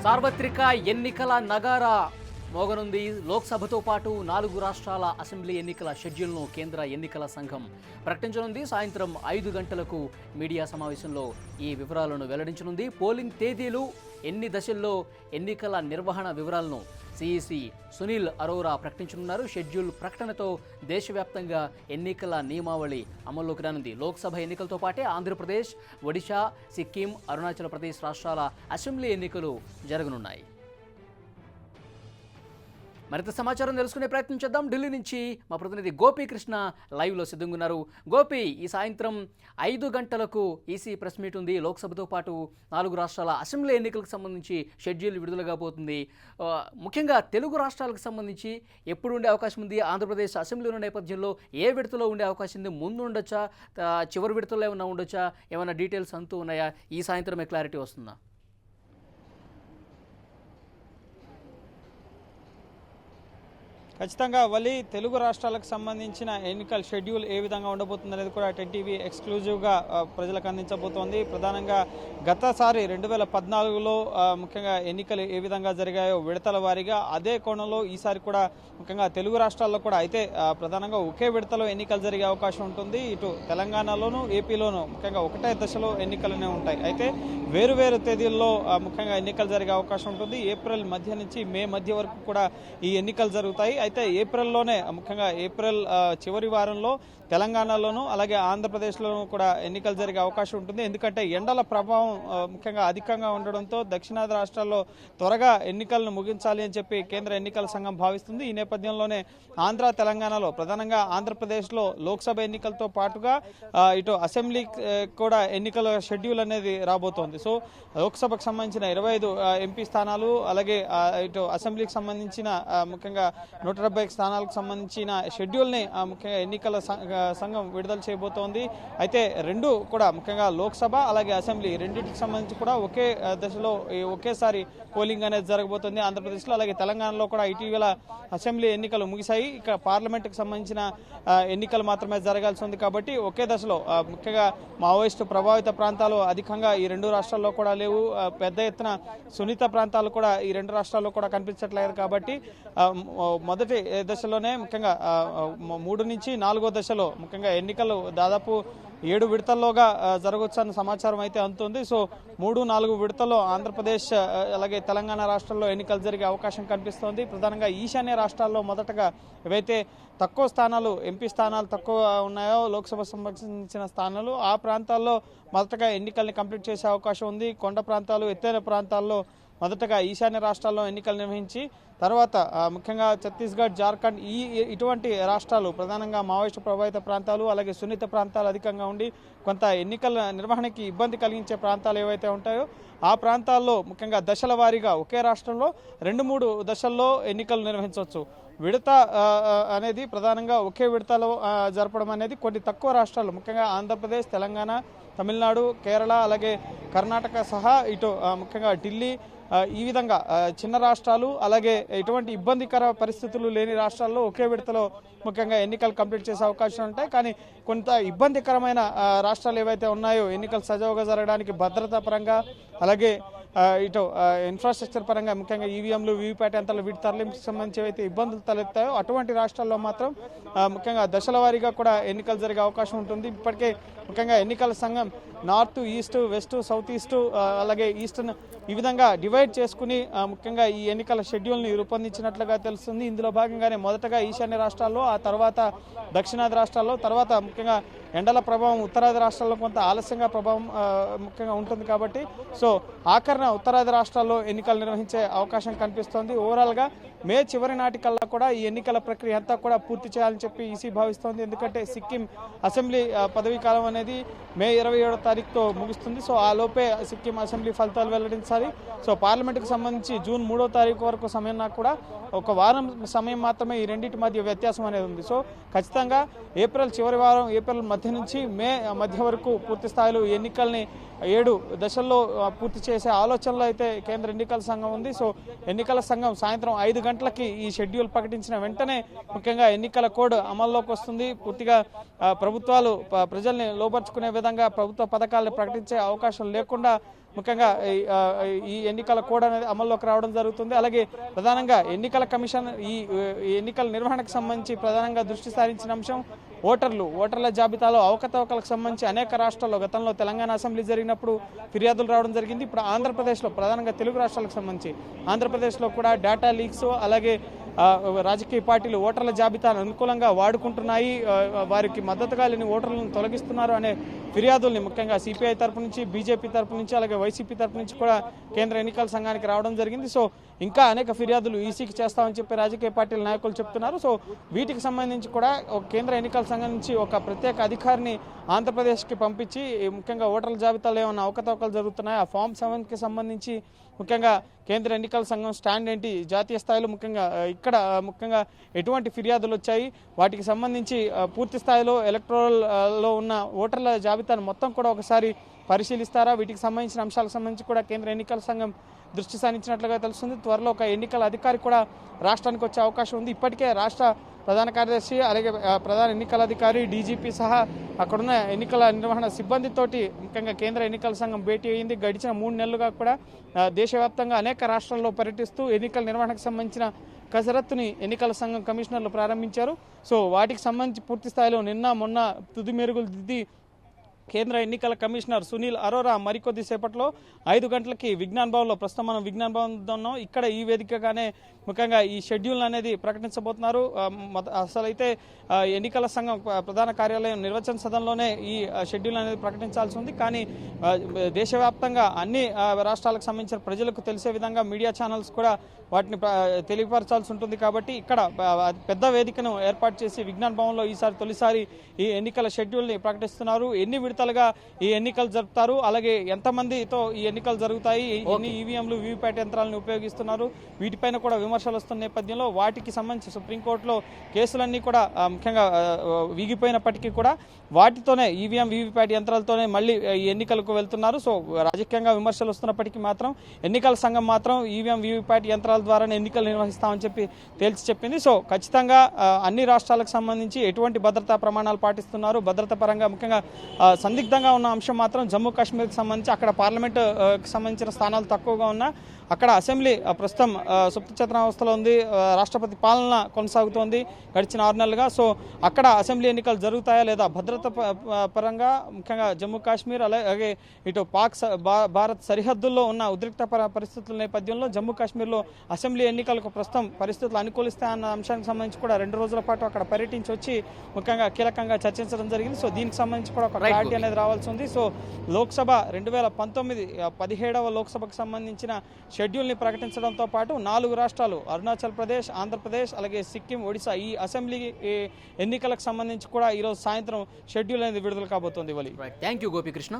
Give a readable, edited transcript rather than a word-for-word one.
సార్వత్రిక ఎన్నికల నగారా మోగనుంది. లోక్సభతో పాటు 4 రాష్ట్రాల అసెంబ్లీ ఎన్నికల షెడ్యూల్ను కేంద్ర ఎన్నికల సంఘం ప్రకటించనుంది. సాయంత్రం 5 గంటలకు మీడియా సమావేశంలో ఈ వివరాలను వెల్లడించనుంది. పోలింగ్ తేదీలు, ఎన్ని దశల్లో ఎన్నికల నిర్వహణ వివరాలను సిఈసి సునీల్ అరోరా ప్రకటించనున్నారు. షెడ్యూల్ ప్రకటనతో దేశవ్యాప్తంగా ఎన్నికల నియమావళి అమల్లోకి రానుంది. లోక్సభ ఎన్నికలతో పాటే ఆంధ్రప్రదేశ్, ఒడిశా, సిక్కిం, అరుణాచల్ ప్రదేశ్ రాష్ట్రాల అసెంబ్లీ ఎన్నికలు జరగనున్నాయి. మరింత సమాచారం తెలుసుకునే ప్రయత్నం చేద్దాం. ఢిల్లీ నుంచి మా ప్రతినిధి గోపీకృష్ణ లైవ్లో సిద్ధంగా ఉన్నారు. గోపి, ఈ సాయంత్రం 5 గంటలకు ఈసీ ప్రెస్ మీట్ ఉంది. లోక్సభతో పాటు 4 రాష్ట్రాల అసెంబ్లీ ఎన్నికలకు సంబంధించి షెడ్యూల్ విడుదల కాబోతుంది. ముఖ్యంగా తెలుగు రాష్ట్రాలకు సంబంధించి ఎప్పుడు ఉండే అవకాశం ఉంది? ఆంధ్రప్రదేశ్ అసెంబ్లీ ఉన్న నేపథ్యంలో ఏ విడతలో ఉండే అవకాశం ఉంది? ముందు ఉండొచ్చా, చివరి విడతలో ఏమైనా ఉండొచ్చా? ఏమైనా డీటెయిల్స్ అంటూ ఉన్నాయా? ఈ సాయంత్రమే క్లారిటీ వస్తుందా? ఖచ్చితంగా వలి తెలుగు రాష్ట్రాలకు సంబంధించిన ఎన్నికల షెడ్యూల్ ఏ విధంగా ఉండబోతుంది అనేది కూడా 10TV ఎక్స్క్లూజివ్గా ప్రజలకు అందించబోతోంది. ప్రధానంగా గతసారి 2014లో ముఖ్యంగా ఎన్నికలు ఏ విధంగా జరిగాయో విడతల వారీగా అదే కోణంలో ఈసారి కూడా ముఖ్యంగా తెలుగు రాష్ట్రాల్లో కూడా అయితే ప్రధానంగా ఒకే విడతలో ఎన్నికలు జరిగే అవకాశం ఉంటుంది. ఇటు తెలంగాణలోను, ఏపీలోను ముఖ్యంగా ఒకటే దశలో ఎన్నికలనే ఉంటాయి. అయితే వేరువేరు తేదీల్లో ముఖ్యంగా ఎన్నికలు జరిగే అవకాశం ఉంటుంది. ఏప్రిల్ మధ్య నుంచి మే మధ్య వరకు కూడా ఈ ఎన్నికలు జరుగుతాయి. అయితే ఏప్రిల్లోనే ముఖ్యంగా ఏప్రిల్ చివరి వారంలో తెలంగాణలోను అలాగే ఆంధ్రప్రదేశ్లోనూ కూడా ఎన్నికలు జరిగే అవకాశం ఉంటుంది. ఎందుకంటే ఎండల ప్రభావం ముఖ్యంగా అధికంగా ఉండడంతో దక్షిణాది రాష్ట్రాల్లో త్వరగా ఎన్నికలను ముగించాలి అని చెప్పి కేంద్ర ఎన్నికల సంఘం భావిస్తుంది. ఈ నేపథ్యంలోనే ఆంధ్ర, తెలంగాణలో ప్రధానంగా ఆంధ్రప్రదేశ్లో లోక్సభ ఎన్నికలతో పాటుగా ఇటు అసెంబ్లీ కూడా ఎన్నికల షెడ్యూల్ అనేది రాబోతోంది. సో లోక్సభకు సంబంధించిన 25 ఎంపీ స్థానాలు అలాగే ఇటు అసెంబ్లీకి సంబంధించిన ముఖ్యంగా 170 స్థానాలకు సంబంధించిన షెడ్యూల్ని ముఖ్యంగా ఎన్నికల సంఘం విడుదల చేయబోతోంది. అయితే రెండు కూడా ముఖ్యంగా లోక్సభ అలాగే అసెంబ్లీ రెండింటికి సంబంధించి కూడా ఒకే దశలో ఒకేసారి పోలింగ్ అనేది జరగబోతుంది ఆంధ్రప్రదేశ్లో. అలాగే తెలంగాణలో కూడా ఇటీవల అసెంబ్లీ ఎన్నికలు ముగిశాయి. ఇక పార్లమెంట్కి సంబంధించిన ఎన్నికలు మాత్రమే జరగాల్సి ఉంది. కాబట్టి ఒకే దశలో ముఖ్యంగా మావోయిస్టు ప్రభావిత ప్రాంతాలు అధికంగా ఈ రెండు రాష్ట్రాల్లో కూడా లేవు. పెద్ద ఎత్తున సున్నిత ప్రాంతాలు కూడా ఈ రెండు రాష్ట్రాల్లో కూడా కనిపించట్లేదు. కాబట్టి మొదటి దశలోనే ముఖ్యంగా 3 నుంచి 4వ దశలో ముఖ్యంగా ఎన్నికలు దాదాపు 7 విడతల్లోగా జరగవచ్చు అన్న సమాచారం అయితే అందుతుంది. సో 3-4 విడతల్లో ఆంధ్రప్రదేశ్ అలాగే తెలంగాణ రాష్ట్రాల్లో ఎన్నికలు జరిగే అవకాశం కనిపిస్తోంది. ప్రధానంగా ఈశాన్య రాష్ట్రాల్లో మొదటగా ఏవైతే తక్కువ స్థానాలు, ఎంపీ స్థానాలు తక్కువ ఉన్నాయో, లోక్సభ సంబంధించిన స్థానాలు, ఆ ప్రాంతాల్లో మొదటగా ఎన్నికల్ని కంప్లీట్ చేసే అవకాశం ఉంది. కొండ ప్రాంతాలు, ఎత్తైన ప్రాంతాల్లో మొదటగా ఈశాన్య రాష్ట్రాల్లో ఎన్నికలు నిర్వహించి తర్వాత ముఖ్యంగా ఛత్తీస్గఢ్, జార్ఖండ్ ఇటువంటి రాష్ట్రాలు ప్రధానంగా మావోయిస్టు ప్రభావిత ప్రాంతాలు అలాగే సున్నిత ప్రాంతాలు అధికంగా ఉండి కొంత ఎన్నికల నిర్వహణకి ఇబ్బంది కలిగించే ప్రాంతాలు ఏవైతే ఉంటాయో ఆ ప్రాంతాల్లో ముఖ్యంగా దశల వారీగా ఒకే రాష్ట్రంలో 2-3 దశల్లో ఎన్నికలు నిర్వహించవచ్చు. విడత అనేది ప్రధానంగా ఒకే విడతలో జరపడం అనేది కొన్ని తక్కువ రాష్ట్రాలు ముఖ్యంగా ఆంధ్రప్రదేశ్, తెలంగాణ, తమిళనాడు, కేరళ అలాగే కర్ణాటక సహా ఇటు ముఖ్యంగా ఢిల్లీ ఈ విధంగా చిన్న రాష్ట్రాలు అలాగే ఎటువంటి ఇబ్బందికర పరిస్థితులు లేని రాష్ట్రాల్లో ఒకే విడతలో ముఖ్యంగా ఎన్నికలు కంప్లీట్ చేసే అవకాశాలు ఉంటాయి. కానీ కొంత ఇబ్బందికరమైన రాష్ట్రాలు ఏవైతే ఉన్నాయో ఎన్నికలు సజావుగా జరగడానికి భద్రతా పరంగా అలాగే ఇటు ఇన్ఫ్రాస్ట్రక్చర్ పరంగా ముఖ్యంగా ఈవీఎంలు, వీవీప్యాట్ యంత్రాలు వీటి తరలింపుకి సంబంధించి ఏవైతే ఇబ్బందులు తలెత్తాయో అటువంటి రాష్ట్రాల్లో మాత్రం ముఖ్యంగా దశల వారీగా కూడా ఎన్నికలు జరిగే అవకాశం ఉంటుంది. ఇప్పటికే ముఖ్యంగా ఎన్నికల సంఘం north, east, west, south east అలాగే ఈస్టర్న్ ఈ విధంగా డివైడ్ చేసుకుని ముఖ్యంగా ఈ ఎన్నికల షెడ్యూల్ని రూపొందించినట్లుగా తెలుస్తుంది. ఇందులో భాగంగానే మొదటగా ఈశాన్య రాష్ట్రాల్లో, ఆ తర్వాత దక్షిణాది రాష్ట్రాల్లో, తర్వాత ముఖ్యంగా ఎండల ప్రభావం ఉత్తరాది రాష్ట్రాల్లో కొంత ఆలస్యంగా ప్రభావం ముఖ్యంగా ఉంటుంది. కాబట్టి సో ఆఖరణ ఉత్తరాది రాష్ట్రాల్లో ఎన్నికలు నిర్వహించే అవకాశం కనిపిస్తోంది. ఓవరాల్గా మే చివరి నాటికల్లా కూడా ఈ ఎన్నికల ప్రక్రియ అంతా కూడా పూర్తి చేయాలని చెప్పి ఈసీ భావిస్తోంది. ఎందుకంటే సిక్కిం అసెంబ్లీ పదవీ కాలం అనేది మే 27వ తారీఖుతో ముగుస్తుంది. సో ఆ లోపే సిక్కిం అసెంబ్లీ ఫలితాలు వెల్లడించాలి. సో పార్లమెంట్కి సంబంధించి జూన్ 3వ తారీఖు వరకు సమయం నాకు కూడా 1 వారం సమయం మాత్రమే ఈ రెండింటి మధ్య వ్యత్యాసం అనేది ఉంది. సో ఖచ్చితంగా ఏప్రిల్ చివరి వారం, ఏప్రిల్ మధ్య నుంచి మే మధ్య వరకు పూర్తి స్థాయిలో ఎన్నికల్ని 7 దశల్లో పూర్తి చేసే ఆలోచనలో అయితే కేంద్ర ఎన్నికల సంఘం ఉంది. సో ఎన్నికల సంఘం సాయంత్రం 5 గంటల గంటలకి ఈ షెడ్యూల్ ప్రకటించిన వెంటనే ముఖ్యంగా ఎన్నికల కోడ్ అమల్లోకి వస్తుంది. పూర్తిగా ప్రభుత్వాలు ప్రజల్ని లోపరుచుకునే విధంగా ప్రభుత్వ పథకాలను ప్రకటించే అవకాశం లేకుండా ముఖ్యంగా ఈ ఎన్నికల కోడ్ అనేది అమల్లోకి రావడం జరుగుతుంది. అలాగే ప్రధానంగా ఎన్నికల కమిషన్ ఈ ఎన్నికల నిర్వహణకు సంబంధించి ప్రధానంగా దృష్టి సారించిన అంశం ఓటర్ల జాబితాలో అవకతవకలకు సంబంధించి అనేక రాష్ట్రాల్లో గతంలో తెలంగాణ అసెంబ్లీ జరిగినప్పుడు ఫిర్యాదులు రావడం జరిగింది. ఇప్పుడు ఆంధ్రప్రదేశ్లో ప్రధానంగా తెలుగు రాష్ట్రాలకు సంబంధించి ఆంధ్రప్రదేశ్లో కూడా డేటా లీక్స్ అలాగే రాజకీయ పార్టీలు ఓటర్ల జాబితాను అనుకూలంగా వాడుకుంటున్నాయి, వారికి మద్దతుగా లేని ఓటర్లను తొలగిస్తున్నారు అనే ఫిర్యాదుల్ని ముఖ్యంగా సిపిఐ తరపు నుంచి, బీజేపీ తరపు నుంచి, అలాగే వైసీపీ తరపు నుంచి కూడా కేంద్ర ఎన్నికల సంఘానికి రావడం జరిగింది. సో ఇంకా అనేక ఫిర్యాదులు ఈసీకి చేస్తామని చెప్పి రాజకీయ పార్టీల నాయకులు చెప్తున్నారు. సో వీటికి సంబంధించి కూడా కేంద్ర ఎన్నికల సంఘం నుంచి ఒక ప్రత్యేక అధికారిని ఆంధ్రప్రదేశ్కి పంపించి ముఖ్యంగా ఓటర్ల జాబితాలో ఏమైనా అవకతవకలు జరుగుతున్నాయి, ఆ ఫామ్ 7కి సంబంధించి ముఖ్యంగా కేంద్ర ఎన్నికల సంఘం స్టాండ్ ఏంటి, జాతీయ స్థాయిలో ముఖ్యంగా ఇక్కడ ముఖ్యంగా ఎటువంటి ఫిర్యాదులు వచ్చాయి, వాటికి సంబంధించి పూర్తి స్థాయిలో ఎలక్టోరల్లో ఉన్న ఓటర్ల జాబితాను మొత్తం కూడా ఒకసారి పరిశీలిస్తారా, వీటికి సంబంధించిన అంశాలకు సంబంధించి కూడా కేంద్ర ఎన్నికల సంఘం దృష్టి సారించినట్లుగా తెలుస్తుంది. త్వరలో ఒక ఎన్నికల అధికారి కూడా రాష్ట్రానికి వచ్చే అవకాశం ఉంది. ఇప్పటికే రాష్ట్ర ప్రధాన కార్యదర్శి అలాగే ప్రధాన ఎన్నికల అధికారి, డీజీపీ సహా అక్కడున్న ఎన్నికల నిర్వహణ సిబ్బందితోటి ముఖ్యంగా కేంద్ర ఎన్నికల సంఘం భేటీ అయింది. గడిచిన 3 నెలలుగా కూడా దేశవ్యాప్తంగా అనేక రాష్ట్రాల్లో పర్యటిస్తూ ఎన్నికల నిర్వహణకు సంబంధించిన కసరత్తుని ఎన్నికల సంఘం కమిషనర్లు ప్రారంభించారు. సో వాటికి సంబంధించి పూర్తి స్థాయిలో నిన్న మొన్న తుది మెరుగులు దిద్ది కేంద్ర ఎన్నికల కమిషనర్ సునీల్ అరోరా మరికొద్ది సేపట్లో 5 గంటలకి విజ్ఞాన్ భవన్లో, ప్రస్తుతం మనం విజ్ఞాన్ భవన్ ఉన్నాం, ఇక్కడ ఈ వేదికగానే ముఖ్యంగా ఈ షెడ్యూల్ అనేది ప్రకటించబోతున్నారు. అసలు అయితే ఎన్నికల సంఘం ప్రధాన కార్యాలయం నిర్వచన సదనంలోనే ఈ షెడ్యూల్ అనేది ప్రకటించాల్సి ఉంది. కానీ దేశవ్యాప్తంగా అన్ని రాష్ట్రాలకు సంబంధించిన ప్రజలకు తెలిసే విధంగా మీడియా ఛానల్స్ కూడా వాటిని తెలియపరచాల్సి ఉంటుంది. కాబట్టి ఇక్కడ పెద్ద వేదికను ఏర్పాటు చేసి విజ్ఞాన్ భవన్లో ఈసారి తొలిసారి ఈ ఎన్నికల షెడ్యూల్ని ప్రకటిస్తున్నారు. ఎన్ని విడతలుగా ఈ ఎన్నికలు జరుపుతారు, అలాగే ఎంతమందితో ఈ ఎన్నికలు జరుగుతాయి, ఎన్ని ఈవీఎంలు, వీవీప్యాట్ యంత్రాలను ఉపయోగిస్తున్నారు, వీటిపైన కూడా విమర్శలు వస్తున్న నేపథ్యంలో వాటికి సంబంధించి సుప్రీంకోర్టులో కేసులన్నీ కూడా ముఖ్యంగా వీగిపోయినప్పటికీ కూడా వాటితోనే ఈవీఎం, వీవీప్యాట్ యంత్రాలతోనే మళ్ళీ ఈ ఎన్నికలకు వెళ్తున్నారు. సో రాజకీయంగా విమర్శలు వస్తున్నప్పటికీ మాత్రం ఎన్నికల సంఘం మాత్రం ఈవీఎం, వీవీప్యాట్ యంత్రాల ద్వారానే ఎన్నికలు నిర్వహిస్తామని చెప్పి తేల్చి చెప్పింది. సో ఖచ్చితంగా అన్ని రాష్ట్రాలకు సంబంధించి ఎటువంటి భద్రతా ప్రమాణాలు పాటిస్తున్నారు, భద్రతా పరంగా ముఖ్యంగా సందిగ్ధంగా ఉన్న అంశం మాత్రం జమ్మూ కాశ్మీర్కి సంబంధించి అక్కడ పార్లమెంటుకి సంబంధించిన స్థానాలు తక్కువగా ఉన్నా అక్కడ అసెంబ్లీ ప్రస్తుతం సుప్తచేతనావస్థలో ఉంది, రాష్ట్రపతి పాలన కొనసాగుతోంది గడిచిన 6 నెలలుగా. సో అక్కడ అసెంబ్లీ ఎన్నికలు జరుగుతాయా లేదా, భద్రత పరంగా ముఖ్యంగా జమ్మూ కాశ్మీర్ అలాగే ఇటు భారత్ సరిహద్దుల్లో ఉన్న ఉద్రిక్త పరిస్థితుల నేపథ్యంలో జమ్మూ కాశ్మీర్లో అసెంబ్లీ ఎన్నికలకు ప్రస్తుతం పరిస్థితులు అనుకూలిస్తాయన్న అంశానికి సంబంధించి కూడా 2 రోజుల పాటు అక్కడ పర్యటించి వచ్చి ముఖ్యంగా కీలకంగా చర్చించడం జరిగింది. సో దీనికి సంబంధించి కూడా ఒక క్లారిటీ అనేది రావాల్సి ఉంది. సో లోక్సభ 2019 17వ లోక్సభకు సంబంధించిన షెడ్యూల్ని ప్రకటించడంతో పాటు 4 రాష్ట్రాలు అరుణాచల్ ప్రదేశ్, ఆంధ్రప్రదేశ్ అలాగే సిక్కిం, ఒడిశా ఈ అసెంబ్లీ ఎన్నికలకు సంబంధించి కూడా ఈరోజు సాయంత్రం షెడ్యూల్ అనేది విడుదల కాబోతోంది. Thank you Gopikrishna.